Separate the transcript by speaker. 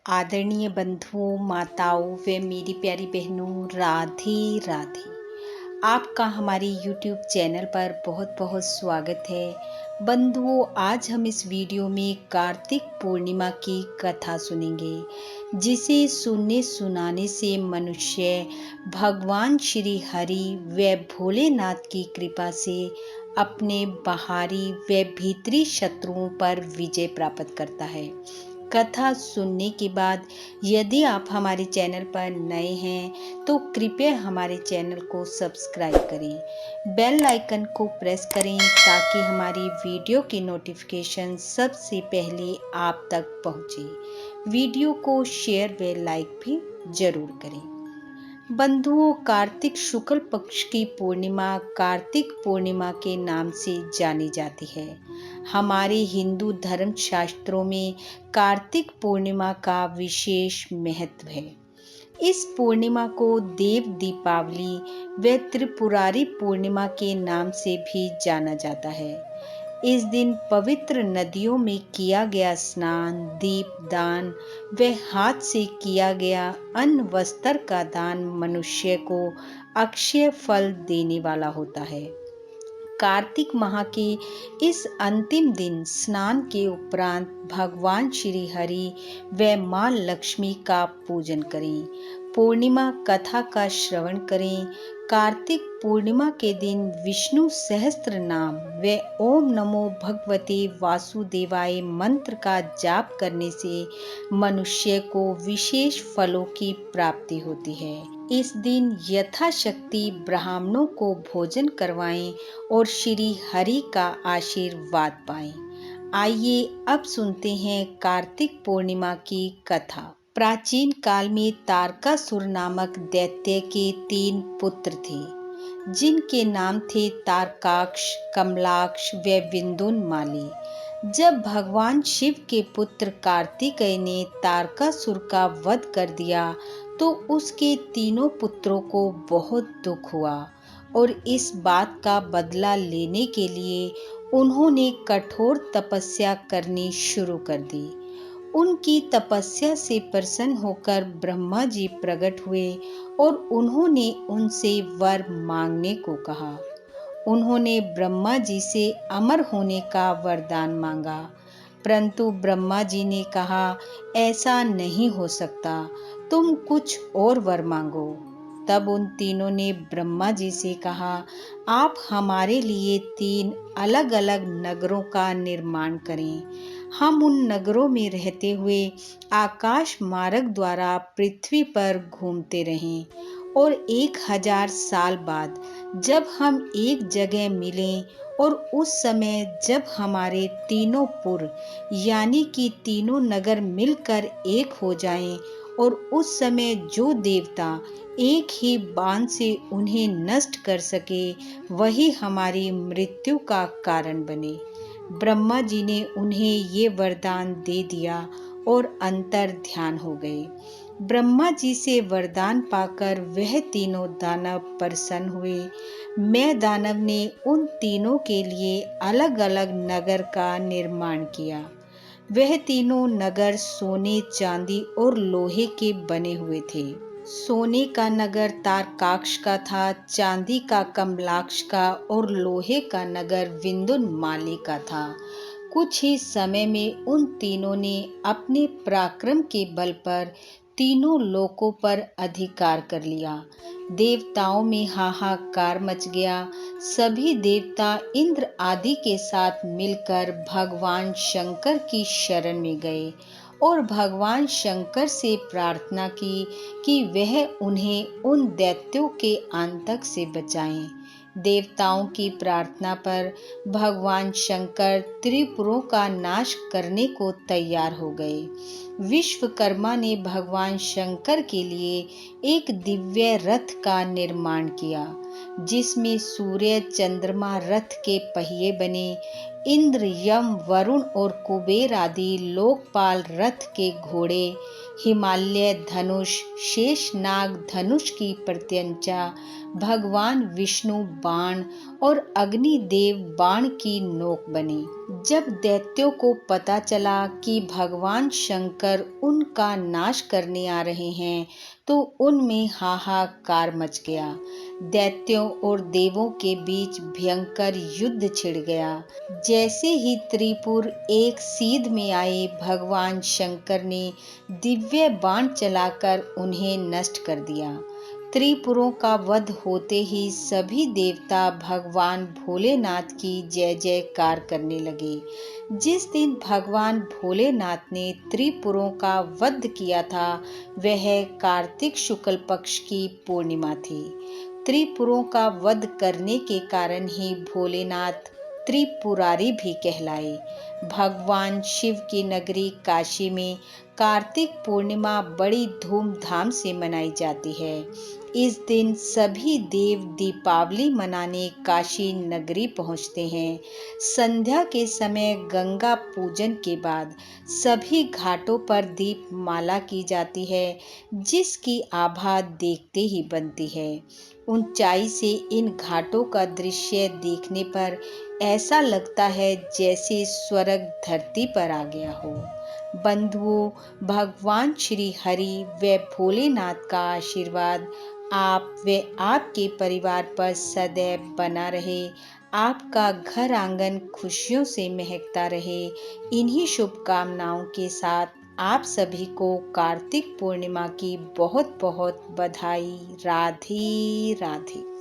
Speaker 1: आदरणीय बंधुओं, माताओं व मेरी प्यारी बहनों, राधे राधे। आपका हमारे YouTube चैनल पर बहुत बहुत स्वागत है। बंधुओं, आज हम इस वीडियो में कार्तिक पूर्णिमा की कथा सुनेंगे, जिसे सुनने सुनाने से मनुष्य भगवान श्री हरि व भोलेनाथ की कृपा से अपने बाहरी व भीतरी शत्रुओं पर विजय प्राप्त करता है। कथा सुनने के बाद यदि आप हमारे चैनल पर नए हैं तो कृपया हमारे चैनल को सब्सक्राइब करें, बेल आइकन को प्रेस करें ताकि हमारी वीडियो की नोटिफिकेशन सबसे पहले आप तक पहुंचे। वीडियो को शेयर व लाइक भी जरूर करें। बंधुओं, कार्तिक शुक्ल पक्ष की पूर्णिमा कार्तिक पूर्णिमा के नाम से जानी जाती है। हमारे हिंदू धर्म शास्त्रों में कार्तिक पूर्णिमा का विशेष महत्व है। इस पूर्णिमा को देव दीपावली व त्रिपुरारी पूर्णिमा के नाम से भी जाना जाता है। इस दिन पवित्र नदियों में किया गया स्नान, दीप दान व हाथ से किया गया अन्न वस्त्र का दान मनुष्य को अक्षय फल देने वाला होता है। कार्तिक माह के इस अंतिम दिन स्नान के उपरांत भगवान श्री हरि व मां लक्ष्मी का पूजन करें। पूर्णिमा कथा का श्रवण करें। कार्तिक पूर्णिमा के दिन विष्णु सहस्त्र नाम व ओम नमो भगवते वासुदेवाय मंत्र का जाप करने से मनुष्य को विशेष फलों की प्राप्ति होती है। इस दिन यथाशक्ति ब्राह्मणों को भोजन करवाएं और श्री हरि का आशीर्वाद पाएं। आइए अब सुनते हैं कार्तिक पूर्णिमा की कथा। प्राचीन काल में तारकासुर नामक दैत्य के 3 पुत्र थे, जिनके नाम थे तारकाक्ष, कमलाक्ष व विंदुनमाली। जब भगवान शिव के पुत्र कार्तिकेय ने तारकासुर का वध कर दिया तो उसके तीनों पुत्रों को बहुत दुख हुआ और इस बात का बदला लेने के लिए उन्होंने कठोर तपस्या करनी शुरू कर दी। उनकी तपस्या से प्रसन्न होकर ब्रह्मा जी प्रकट हुए और उन्होंने उनसे वर मांगने को कहा। उन्होंने ब्रह्मा जी से अमर होने का वरदान मांगा, परंतु ब्रह्मा जी ने कहा, ऐसा नहीं हो सकता, तुम कुछ और वर मांगो। तब उन तीनों ने ब्रह्मा जी से कहा, आप हमारे लिए 3 अलग अलग नगरों का निर्माण करें। हम उन नगरों में रहते हुए आकाश मार्ग द्वारा पृथ्वी पर घूमते रहें और 1000 साल बाद जब हम एक जगह मिलें और उस समय जब हमारे तीनों पुर यानी कि तीनों नगर मिलकर एक हो जाएं और उस समय जो देवता एक ही बाण से उन्हें नष्ट कर सके वही हमारी मृत्यु का कारण बने। ब्रह्मा जी ने उन्हें ये वरदान दे दिया और अंतर ध्यान हो गए। ब्रह्मा जी से वरदान पाकर वह तीनों दानव प्रसन्न हुए। मैं दानव ने उन तीनों के लिए अलग अलग नगर का निर्माण किया। वह तीनों नगर सोने, चांदी और लोहे के बने हुए थे। सोने का नगर तारकाक्ष का था, चांदी का कमलाक्ष का और लोहे का नगर विंदुनमाली का था। कुछ ही समय में उन तीनों ने अपने पराक्रम के बल पर तीनों लोकों पर अधिकार कर लिया। देवताओं में हाहाकार मच गया। सभी देवता इंद्र आदि के साथ मिलकर भगवान शंकर की शरण में गए और भगवान शंकर से प्रार्थना की कि वह उन्हें उन दैत्यों के आतंक से बचाएं। देवताओं की प्रार्थना पर भगवान शंकर त्रिपुरों का नाश करने को तैयार हो गए। विश्वकर्मा ने भगवान शंकर के लिए एक दिव्य रथ का निर्माण किया, जिसमें सूर्य चंद्रमा रथ के पहिए बने। इंद्र, यम, वरुण और कुबेर आदि लोकपाल रथ के घोड़े, हिमालय धनुष, शेषनाग धनुष की प्रत्यंचा, भगवान विष्णु बाण और अग्निदेव बाण की नोक बने। जब दैत्यों को पता चला कि भगवान शंकर उनका नाश करने आ रहे हैं तो उनमें हाहाकार मच गया। दैत्यों और देवों के बीच भयंकर युद्ध छिड़ गया। जैसे ही त्रिपुर एक सीध में आए, भगवान शंकर ने दिव्य बाण चलाकर उन्हें नष्ट कर दिया। त्रिपुरों का वध होते ही सभी देवता भगवान भोलेनाथ की जय जयकार करने लगे। जिस दिन भगवान भोलेनाथ ने त्रिपुरों का वध किया था वह कार्तिक शुक्ल पक्ष की पूर्णिमा थी। त्रिपुरों का वध करने के कारण ही भोलेनाथ त्रिपुरारी भी कहलाए। भगवान शिव की नगरी काशी में कार्तिक पूर्णिमा बड़ी धूमधाम से मनाई जाती है। इस दिन सभी देव दीपावली मनाने काशी नगरी पहुंचते हैं। संध्या के समय गंगा पूजन के बाद सभी घाटों पर दीप माला की जाती है, जिसकी आभा देखते ही बनती है। ऊंचाई से इन घाटों का दृश्य देखने पर ऐसा लगता है जैसे स्वर्ग धरती पर आ गया हो। बंधुओं, भगवान श्री हरि व भोलेनाथ का आशीर्वाद आप व आपके परिवार पर सदैव बना रहे। आपका घर आंगन खुशियों से महकता रहे। इन्हीं शुभकामनाओं के साथ आप सभी को कार्तिक पूर्णिमा की बहुत बहुत बधाई। राधे राधे।